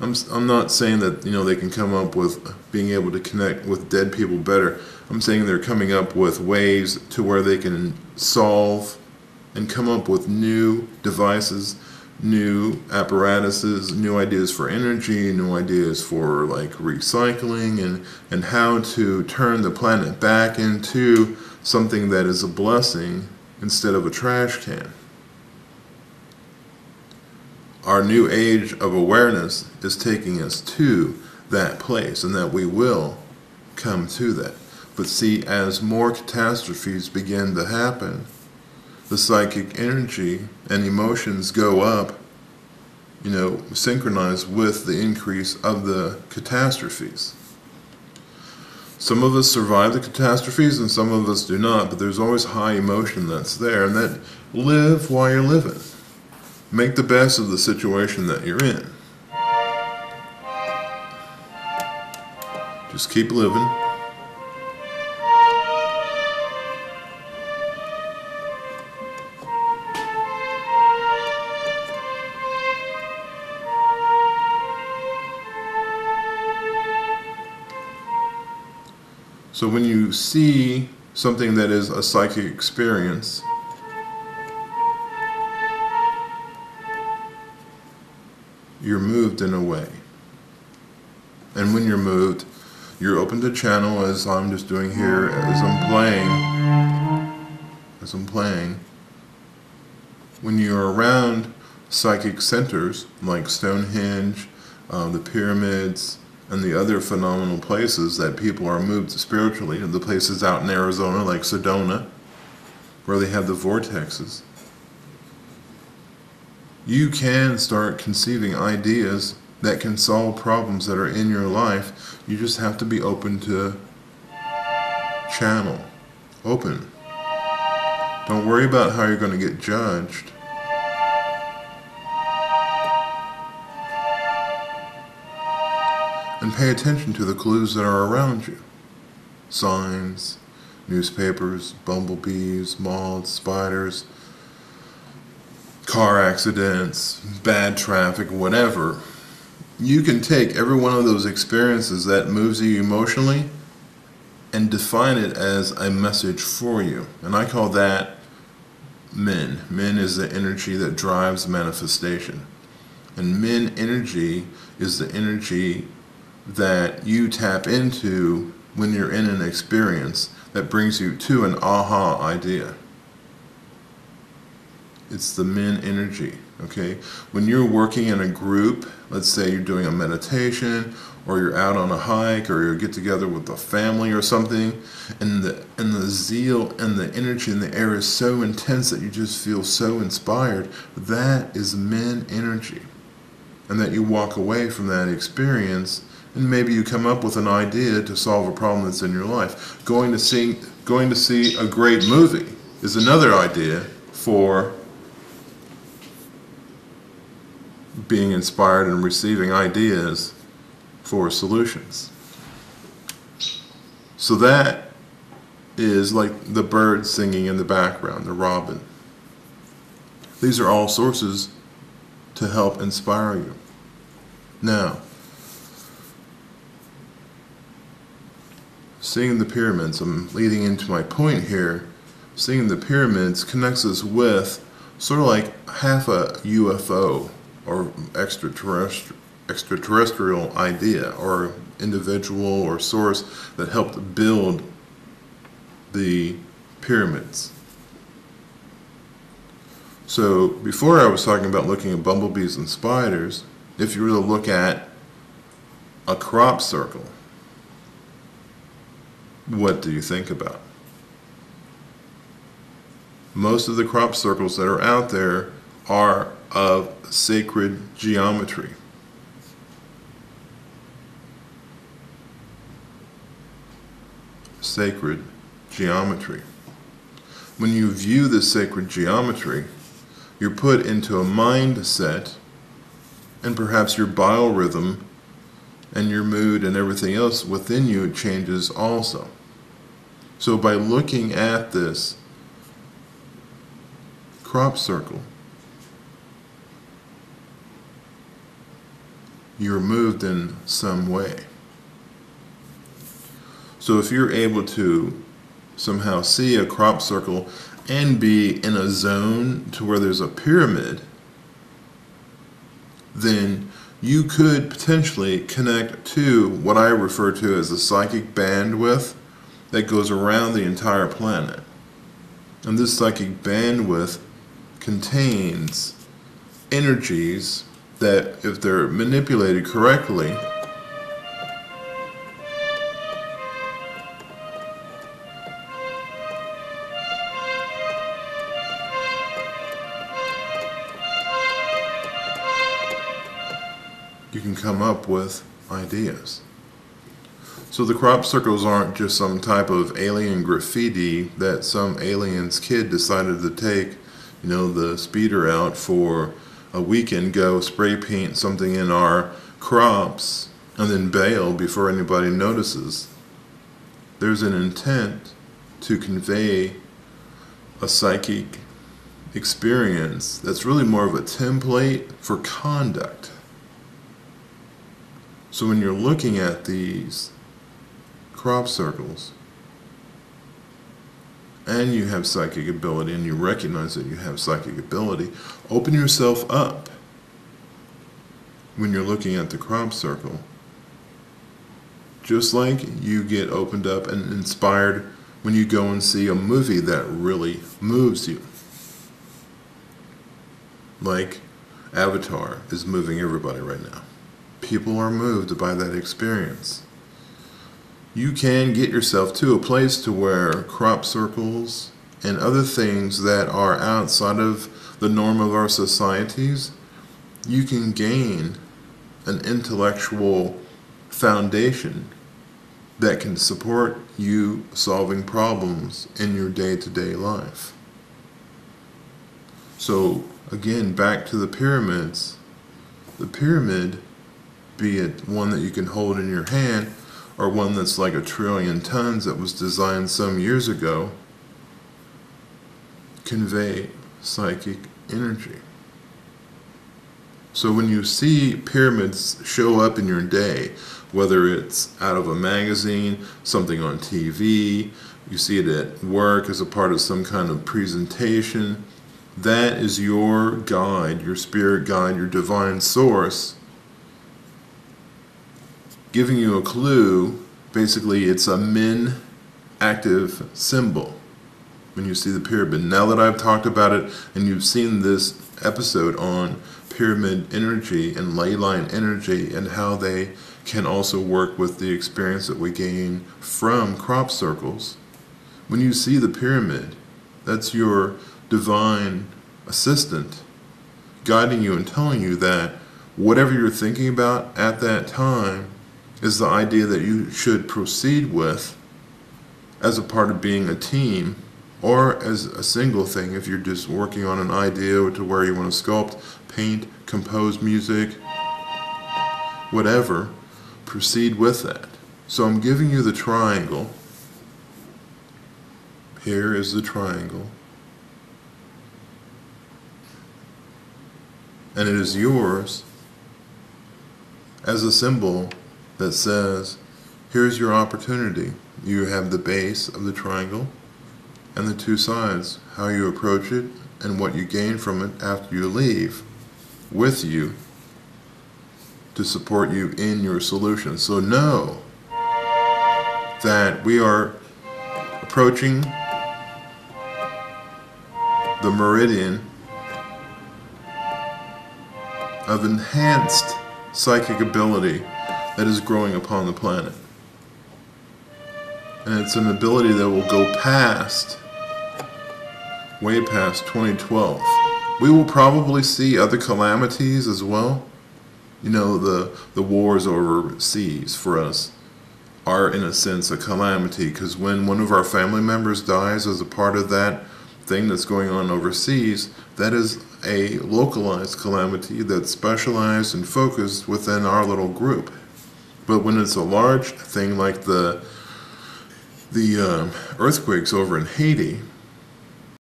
I'm not saying that, you know, they can come up with being able to connect with dead people better. I'm saying they're coming up with ways to where they can solve and come up with new devices, new apparatuses, new ideas for energy, new ideas for like recycling, and how to turn the planet back into something that is a blessing instead of a trash can. Our new age of awareness is taking us to that place, and that we will come to that. But see, as more catastrophes begin to happen, the psychic energy and emotions go up, you know, synchronized with the increase of the catastrophes. Some of us survive the catastrophes and some of us do not, but there's always high emotion that's there, and that live while you're living. Make the best of the situation that you're in. Just keep living. So when you see something that is a psychic experience, you're moved in a way. And when you're moved, you're open to channel, as I'm just doing here, as I'm playing. When you're around psychic centers like Stonehenge, the pyramids, and the other phenomenal places that people are moved spiritually, the places out in Arizona like Sedona, where they have the vortexes, you can start conceiving ideas that can solve problems that are in your life. You just have to be open to channel. Open. Don't worry about how you're going to get judged. And pay attention to the clues that are around you. Signs, newspapers, bumblebees, moths, spiders, car accidents, bad traffic, whatever. You can take every one of those experiences that moves you emotionally and define it as a message for you. And I call that Min. Min is the energy that drives manifestation. And Min energy is the energy that you tap into when you're in an experience that brings you to an aha idea. It's the Min energy, okay? When you're working in a group, let's say you're doing a meditation, or you're out on a hike, or you get together with a family or something, and the zeal and the energy in the air is so intense that you just feel so inspired, that is Min energy. And that you walk away from that experience, and maybe you come up with an idea to solve a problem that's in your life. Going to see a great movie is another idea for being inspired and receiving ideas for solutions. So that is like the bird singing in the background, the robin. These are all sources to help inspire you. Now, seeing the pyramids, I'm leading into my point here. Seeing the pyramids connects us with sort of like half a UFO or extraterrestrial idea or individual or source that helped build the pyramids. So before I was talking about looking at bumblebees and spiders, if you were to look at a crop circle, what do you think about? Most of the crop circles that are out there are of sacred geometry. Sacred geometry. When you view this sacred geometry, you're put into a mindset, and perhaps your biorhythm and your mood and everything else within you changes also. So by looking at this crop circle, you're moved in some way. So if you're able to somehow see a crop circle and be in a zone to where there's a pyramid, then you could potentially connect to what I refer to as a psychic bandwidth that goes around the entire planet. And this psychic bandwidth contains energies that, if they're manipulated correctly, you can come up with ideas. So the crop circles aren't just some type of alien graffiti that some alien's kid decided to take, the speeder out for a weekend, go spray paint something in our crops, and then bail before anybody notices. There's an intent to convey a psychic experience that's really more of a template for conduct. So when you're looking at these crop circles and you have psychic ability and you recognize that you have psychic ability, open yourself up when you're looking at the crop circle, just like you get opened up and inspired when you go and see a movie that really moves you, like Avatar is moving everybody right now. People are moved by that experience. You can get yourself to a place to where crop circles and other things that are outside of the norm of our societies, you can gain an intellectual foundation that can support you solving problems in your day-to-day life. So again, back to the pyramids. The pyramid, be it one that you can hold in your hand or one that's like 1 trillion tons that was designed some years ago, convey psychic energy. So when you see pyramids show up in your day, whether it's out of a magazine, something on TV, you see it at work as a part of some kind of presentation, that is your guide, your spirit guide, your divine source, giving you a clue. Basically, it's a Min active symbol when you see the pyramid. Now that I've talked about it and you've seen this episode on pyramid energy and ley line energy and how they can also work with the experience that we gain from crop circles, when you see the pyramid, that's your divine assistant guiding you and telling you that whatever you're thinking about at that time is the idea that you should proceed with as a part of being a team, or as a single thing if you're just working on an idea to where you want to sculpt, paint, compose music, whatever, proceed with that. So I'm giving you the triangle. Here is the triangle. And it is yours as a symbol that says, here's your opportunity. You have the base of the triangle and the two sides, how you approach it and what you gain from it after you leave with you to support you in your solution. So know that we are approaching the meridian of enhanced psychic ability that is growing upon the planet. And it's an ability that will go past, way past 2012. We will probably see other calamities as well. The wars overseas for us are in a sense a calamity, because when one of our family members dies as a part of that thing that's going on overseas, that is a localized calamity that's specialized and focused within our little group. But when it's a large thing like the earthquakes over in Haiti,